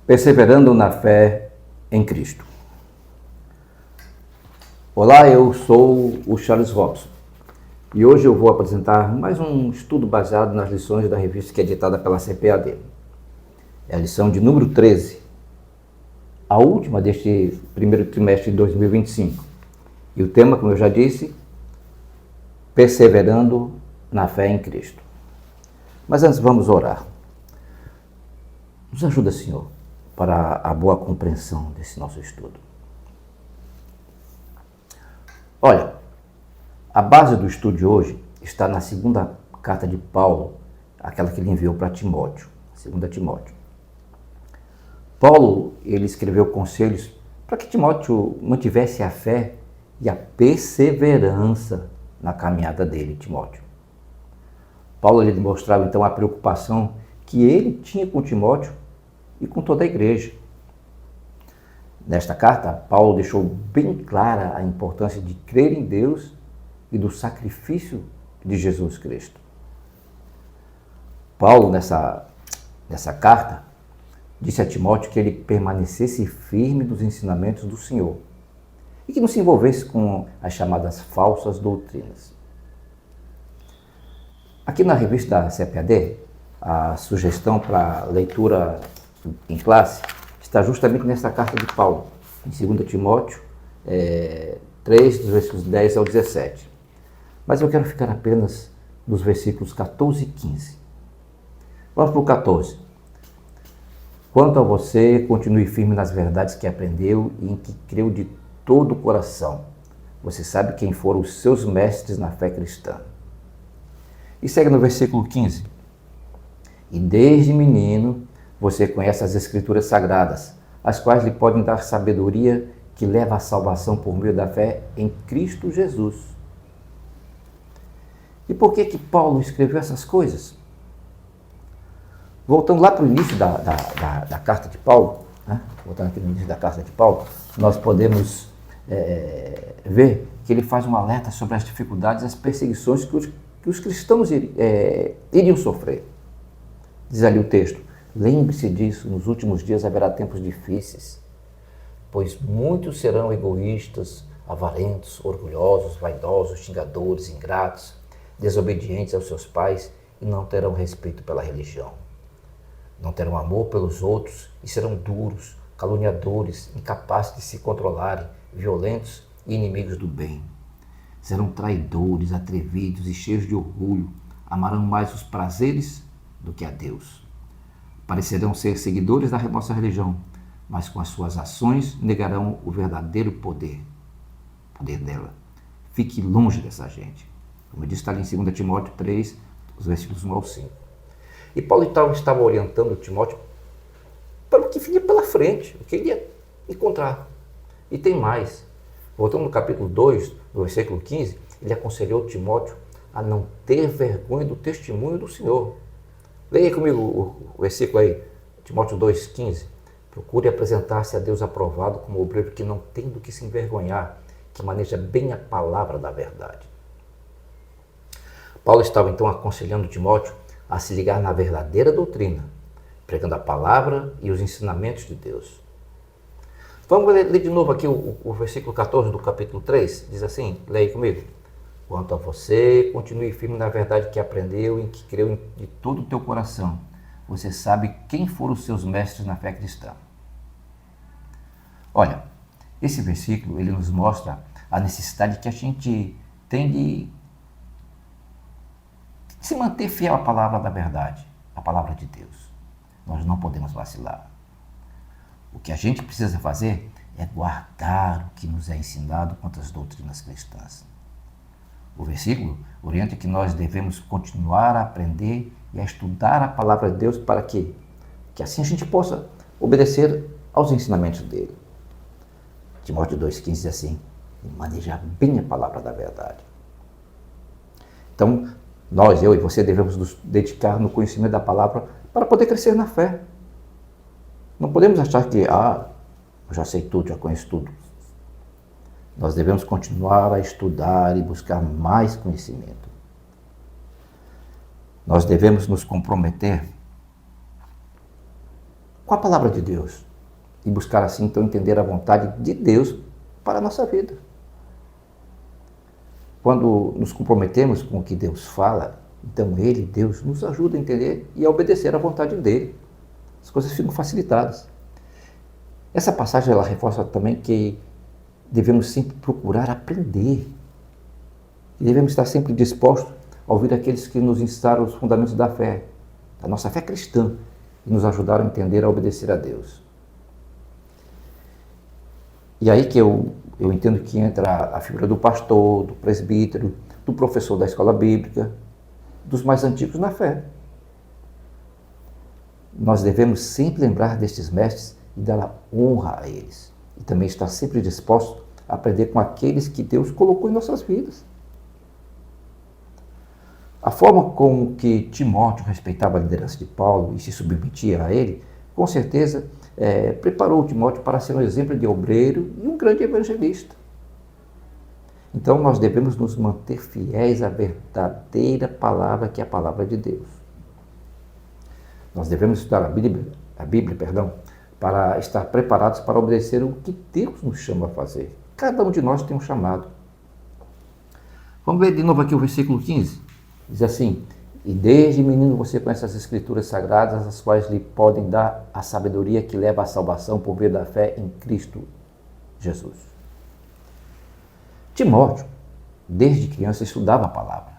Perseverando na fé em Cristo. Olá, eu sou o Charles Robson e hoje eu vou apresentar mais um estudo baseado nas lições da revista que é editada pela CPAD. É a lição de número 13, a última deste primeiro trimestre de 2025. E o tema, como eu já disse, perseverando na fé em Cristo. Mas antes vamos orar. Nos ajuda, Senhor, para a boa compreensão desse nosso estudo. Olha, a base do estudo de hoje está na segunda carta de Paulo, aquela que ele enviou para Timóteo, 2 Timóteo. Paulo, ele escreveu conselhos para que Timóteo mantivesse a fé e a perseverança na caminhada dele, Timóteo. Paulo, ele demonstrava então a preocupação que ele tinha com Timóteo e com toda a igreja. Nesta carta, Paulo deixou bem clara a importância de crer em Deus e do sacrifício de Jesus Cristo. Paulo, nessa carta, disse a Timóteo que ele permanecesse firme nos ensinamentos do Senhor e que não se envolvesse com as chamadas falsas doutrinas. Aqui na revista da CPAD, a sugestão para leitura em classe está justamente nessa carta de Paulo, em 2 Timóteo 3, dos versículos 10 ao 17. Mas eu quero ficar apenas nos versículos 14 e 15. Vamos para o 14. Quanto a você, continue firme nas verdades que aprendeu e em que creu de todo o coração. Você sabe quem foram os seus mestres na fé cristã. E segue no versículo 15. E desde menino você conhece as Escrituras Sagradas, as quais lhe podem dar sabedoria que leva à salvação por meio da fé em Cristo Jesus. E por que Paulo escreveu essas coisas? Voltando lá para o início da carta de Paulo, né? Voltando aqui no início da carta de Paulo, nós podemos ver que ele faz um alerta sobre as dificuldades e as perseguições que os cristãos iriam sofrer. Diz ali o texto: lembre-se disso, nos últimos dias haverá tempos difíceis, pois muitos serão egoístas, avarentos, orgulhosos, vaidosos, xingadores, ingratos, desobedientes aos seus pais e não terão respeito pela religião. Não terão amor pelos outros e serão duros, caluniadores, incapazes de se controlarem, violentos e inimigos do bem. Serão traidores, atrevidos e cheios de orgulho, amarão mais os prazeres do que a Deus. Parecerão ser seguidores da nossa religião, mas com as suas ações negarão o verdadeiro poder dela. Fique longe dessa gente. Como eu disse, está ali em 2 Timóteo 3, os versículos 1 ao 5. E Paulo então estava orientando Timóteo para o que vinha pela frente, o que ele ia encontrar. E tem mais. Voltando no capítulo 2, no versículo 15, ele aconselhou Timóteo a não ter vergonha do testemunho do Senhor. Leia comigo o versículo aí, Timóteo 2,15. Procure apresentar-se a Deus aprovado como obreiro que não tem do que se envergonhar, que maneja bem a palavra da verdade. Paulo estava então aconselhando Timóteo a se ligar na verdadeira doutrina, pregando a palavra e os ensinamentos de Deus. Vamos ler de novo aqui o versículo 14 do capítulo 3, diz assim, leia comigo. Quanto a você, continue firme na verdade que aprendeu e em que creu de todo o teu coração. Você sabe quem foram os seus mestres na fé cristã. Olha, esse versículo ele nos mostra a necessidade que a gente tem de se manter fiel à palavra da verdade, à palavra de Deus. Nós não podemos vacilar. O que a gente precisa fazer é guardar o que nos é ensinado quanto às doutrinas cristãs. O versículo orienta que nós devemos continuar a aprender e a estudar a palavra de Deus para que assim a gente possa obedecer aos ensinamentos dele. Timóteo 2,15 diz assim, manejar bem a palavra da verdade. Então, nós, eu e você, devemos nos dedicar no conhecimento da palavra para poder crescer na fé. Não podemos achar que, eu já sei tudo, já conheço tudo. Nós devemos continuar a estudar e buscar mais conhecimento. Nós devemos nos comprometer com a palavra de Deus e buscar assim então entender a vontade de Deus para a nossa vida. Quando nos comprometemos com o que Deus fala, então Ele, Deus, nos ajuda a entender e a obedecer à vontade dEle. As coisas ficam facilitadas. Essa passagem ela reforça também que devemos sempre procurar aprender. E devemos estar sempre dispostos a ouvir aqueles que nos ensinaram os fundamentos da fé, da nossa fé cristã, e nos ajudaram a entender, a obedecer a Deus. E aí que eu entendo que entra a figura do pastor, do presbítero, do professor da escola bíblica, dos mais antigos na fé. Nós devemos sempre lembrar destes mestres e dar honra a eles. E também estar sempre disposto a aprender com aqueles que Deus colocou em nossas vidas. A forma com que Timóteo respeitava a liderança de Paulo e se submetia a ele, com certeza, preparou Timóteo para ser um exemplo de obreiro e um grande evangelista. Então, nós devemos nos manter fiéis à verdadeira palavra, que é a palavra de Deus. Nós devemos estudar a Bíblia, para estar preparados para obedecer o que Deus nos chama a fazer. Cada um de nós tem um chamado. Vamos ver de novo aqui o versículo 15. Diz assim: e desde menino você conhece as Escrituras Sagradas, as quais lhe podem dar a sabedoria que leva à salvação por meio da fé em Cristo Jesus. Timóteo, desde criança, estudava a palavra.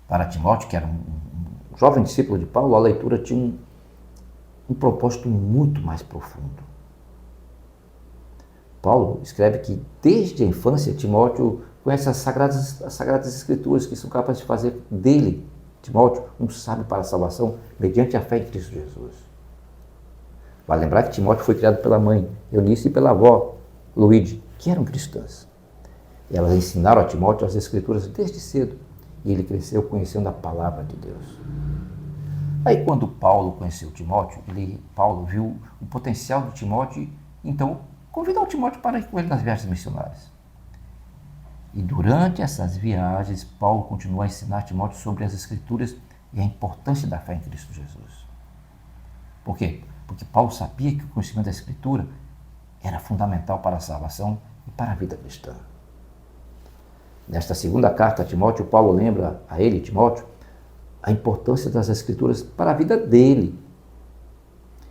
Para Timóteo, que era um jovem discípulo de Paulo, a leitura tinha um propósito muito mais profundo. Paulo escreve que desde a infância Timóteo conhece as sagradas Escrituras, que são capazes de fazer dele, Timóteo, um sábio para a salvação mediante a fé em Cristo Jesus. Vale lembrar que Timóteo foi criado pela mãe Eunice e pela avó Luíde, que eram cristãs. E elas ensinaram a Timóteo as Escrituras desde cedo, e ele cresceu conhecendo a palavra de Deus. Aí quando Paulo conheceu Timóteo, Paulo viu o potencial de Timóteo, então convidou Timóteo para ir com ele nas viagens missionárias. E durante essas viagens, Paulo continuou a ensinar Timóteo sobre as Escrituras e a importância da fé em Cristo Jesus. Por quê? Porque Paulo sabia que o conhecimento da Escritura era fundamental para a salvação e para a vida cristã. Nesta segunda carta a Timóteo, Paulo lembra a ele, Timóteo, a importância das Escrituras para a vida dele.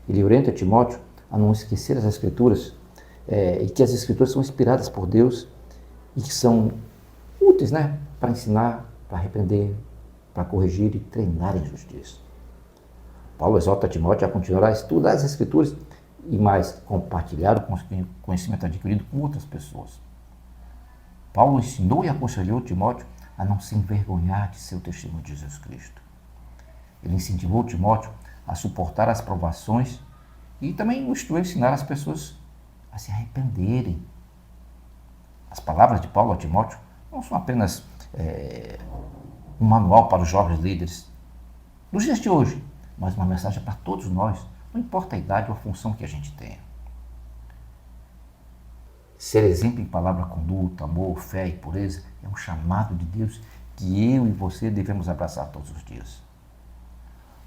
Ele orienta Timóteo a não esquecer as Escrituras e que as Escrituras são inspiradas por Deus e que são úteis, para ensinar, para repreender, para corrigir e treinar em justiça. Paulo exorta Timóteo a continuar a estudar as Escrituras e mais compartilhar o conhecimento adquirido com outras pessoas. Paulo ensinou e aconselhou Timóteo a não se envergonhar de seu testemunho de Jesus Cristo. Ele incentivou Timóteo a suportar as provações e também ensinar as pessoas a se arrependerem. As palavras de Paulo a Timóteo não são apenas um manual para os jovens líderes nos dias de hoje, mas uma mensagem para todos nós, não importa a idade ou a função que a gente tenha. Ser exemplo em palavra, conduta, amor, fé e pureza é um chamado de Deus que eu e você devemos abraçar todos os dias.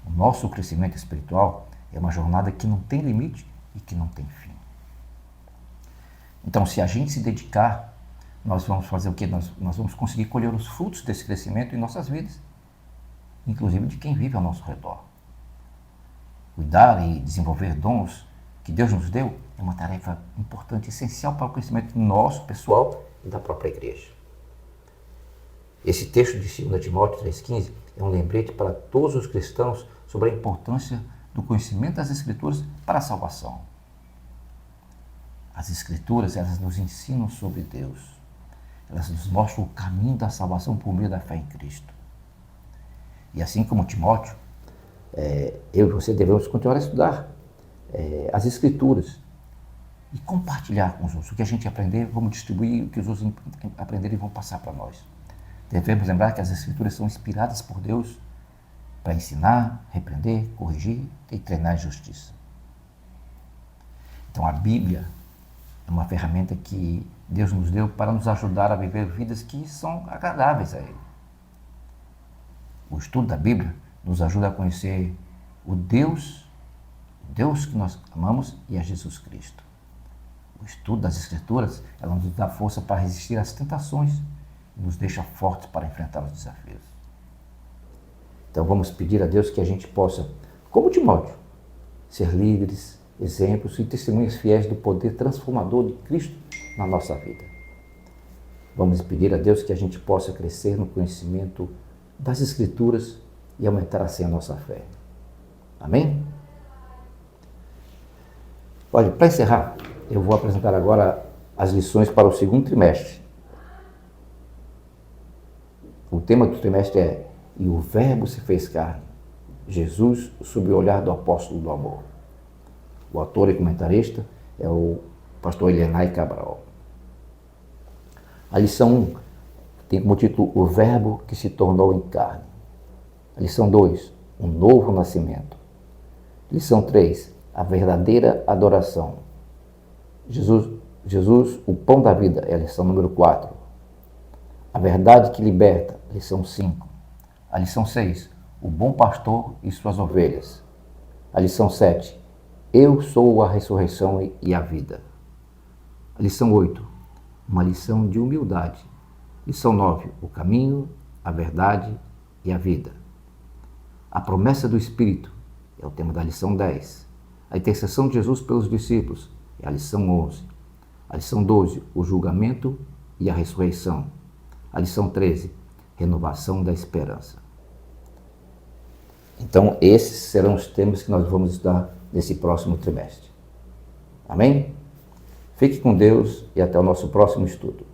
O nosso crescimento espiritual é uma jornada que não tem limite e que não tem fim. Então, se a gente se dedicar, nós vamos fazer o quê? Nós vamos conseguir colher os frutos desse crescimento em nossas vidas, inclusive de quem vive ao nosso redor. Cuidar e desenvolver dons que Deus nos deu é uma tarefa importante e essencial para o crescimento nosso, pessoal e da própria igreja. Esse texto de 2 Timóteo 3,15 é um lembrete para todos os cristãos sobre a importância do conhecimento das Escrituras para a salvação. As Escrituras, elas nos ensinam sobre Deus. Elas nos mostram o caminho da salvação por meio da fé em Cristo. E assim como Timóteo, eu e você devemos continuar a estudar as Escrituras e compartilhar com os outros. O que a gente aprender, vamos distribuir, o que os outros aprenderem vão passar para nós. Devemos lembrar que as Escrituras são inspiradas por Deus para ensinar, repreender, corrigir e treinar a justiça. Então a Bíblia é uma ferramenta que Deus nos deu para nos ajudar a viver vidas que são agradáveis a Ele. O estudo da Bíblia nos ajuda a conhecer o Deus Deus que nós amamos e a Jesus Cristo. O estudo das Escrituras, ela nos dá força para resistir às tentações e nos deixa fortes para enfrentar os desafios. Então vamos pedir a Deus que a gente possa, como Timóteo, ser líderes, exemplos e testemunhas fiéis do poder transformador de Cristo na nossa vida. Vamos pedir a Deus que a gente possa crescer no conhecimento das Escrituras e aumentar assim a nossa fé. Amém? Olha, para encerrar, eu vou apresentar agora as lições para o segundo trimestre. O tema do trimestre é "E o Verbo se fez carne, Jesus sob o olhar do apóstolo do amor". O autor e comentarista é o pastor Elianai Cabral. A lição 1 tem como título "O Verbo que se tornou em carne". A lição 2, "Um novo nascimento". Lição 3, "A verdadeira adoração". Jesus, o pão da vida, é a lição número 4. A verdade que liberta, lição 5. A lição 6, "O bom pastor e suas ovelhas". A lição 7, "Eu sou a ressurreição e a vida". A lição 8, uma lição de humildade. Lição 9, "O caminho, a verdade e a vida". A promessa do Espírito é o tema da lição 10. A intercessão de Jesus pelos discípulos é a lição 11. A lição 12, "O julgamento e a ressurreição". A lição 13, "Renovação da esperança". Então, esses serão os temas que nós vamos estudar nesse próximo trimestre. Amém? Fique com Deus e até o nosso próximo estudo.